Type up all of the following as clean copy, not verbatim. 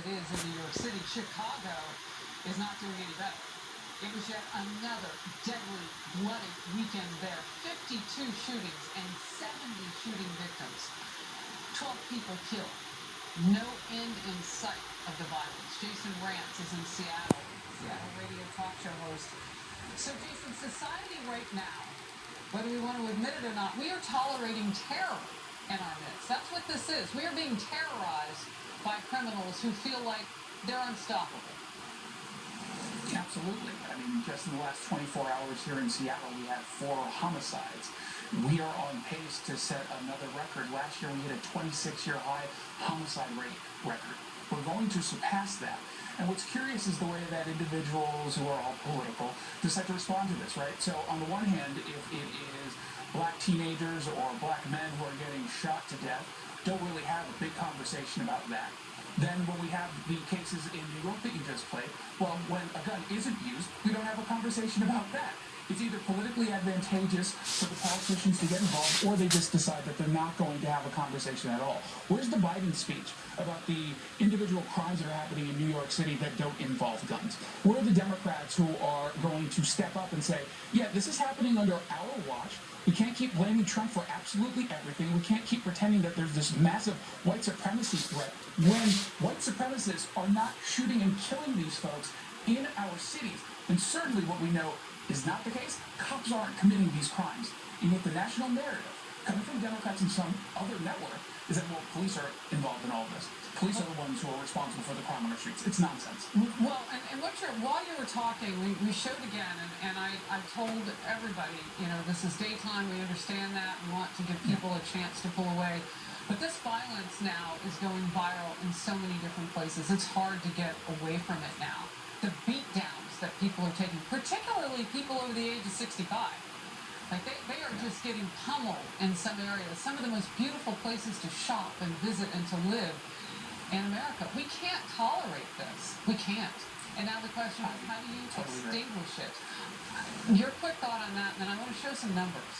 it is in New York City, Chicago is not doing any better. It was yet another deadly, bloody weekend there. 52 shootings and 70 shooting victims. 12 people killed. No end in sight of the violence. Jason Rantz is in Seattle radio talk show host. So, Jason, society right now, whether we want to admit it or not, we are tolerating terror in our midst. That's what this is. We are being terrorized by criminals who feel like they're unstoppable. Absolutely. I mean, just in the last 24 hours here in Seattle, we had 4 homicides. We are on pace to set another record. Last year, we hit a 26-year high homicide rate record. We're going to surpass that. And what's curious is the way that individuals who are all political decide to respond to this, right? So on the one hand, if it is black teenagers or black men who are getting shot to death, don't really have a big conversation about that. Then when we have the cases in New York that you just played, well, when a gun isn't used, we don't have a conversation about that. It's either politically advantageous for the politicians to get involved, or they just decide that they're not going to have a conversation at all. Where's the Biden speech about the individual crimes that are happening in New York City that don't involve guns? Where are the Democrats who are going to step up and say, yeah, this is happening under our watch. We can't keep blaming Trump for absolutely everything. We can't keep pretending that there's this massive white supremacy threat when white supremacists are not shooting and killing these folks in our cities. And certainly what we know is not the case. Cops aren't committing these crimes. And yet the national narrative, coming from Democrats and some other network, is that, well, police are involved in all of this. Police are the ones who are responsible for the crime on our streets. It's nonsense. Well, and while you were talking, we showed again, and I told everybody, you know, this is daytime, we understand that, we want to give people a chance to pull away. But this violence now is going viral in so many different places. It's hard to get away from it now. The beatdowns that people are taking, particularly people over the age of 65, like they are just getting pummeled in some areas. Some of the most beautiful places to shop and visit and to live in America. We can't tolerate this. We can't. And now the question is, how do you extinguish it? Your quick thought on that, and then I want to show some numbers.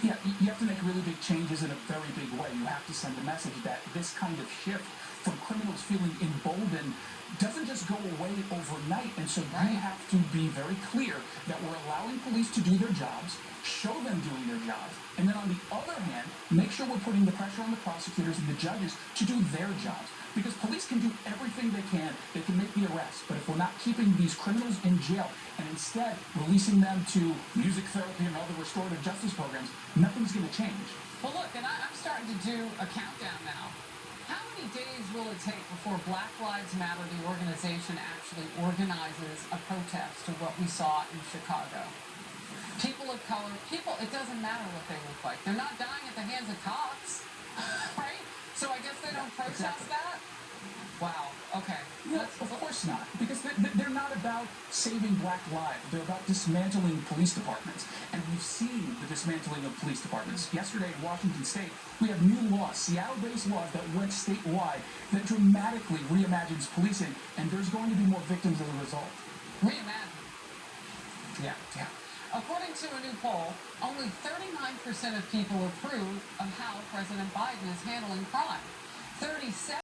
Yeah, you have to make really big changes in a very big way. You have to send a message that this kind of shift from criminals feeling emboldened doesn't just go away overnight. And so you have to be very clear that we're allowing police to do their jobs, show them doing their jobs, and then on the other hand, make sure we're putting the pressure on the prosecutors and the judges to do their jobs. Because police can do everything they can make the arrest, but if we're not keeping these criminals in jail and instead releasing them to music therapy and other restorative justice programs, nothing's going to change. Well, look, and I'm starting to do a countdown now. How many days will it take before Black Lives Matter, the organization, actually organizes a protest to what we saw in Chicago? People of color, it doesn't matter what they look like. They're not dying at the hands of cops, right? So I guess they don't protest that? Wow, okay. Yeah, of course not. Because they're not about saving black lives. They're about dismantling police departments. And we've seen the dismantling of police departments. Yesterday in Washington State, we have new laws, Seattle-based laws that went statewide that dramatically reimagines policing, and there's going to be more victims as a result. Reimagine? Yeah. According to a new poll, only 39% of people approve of how President Biden is handling crime. 37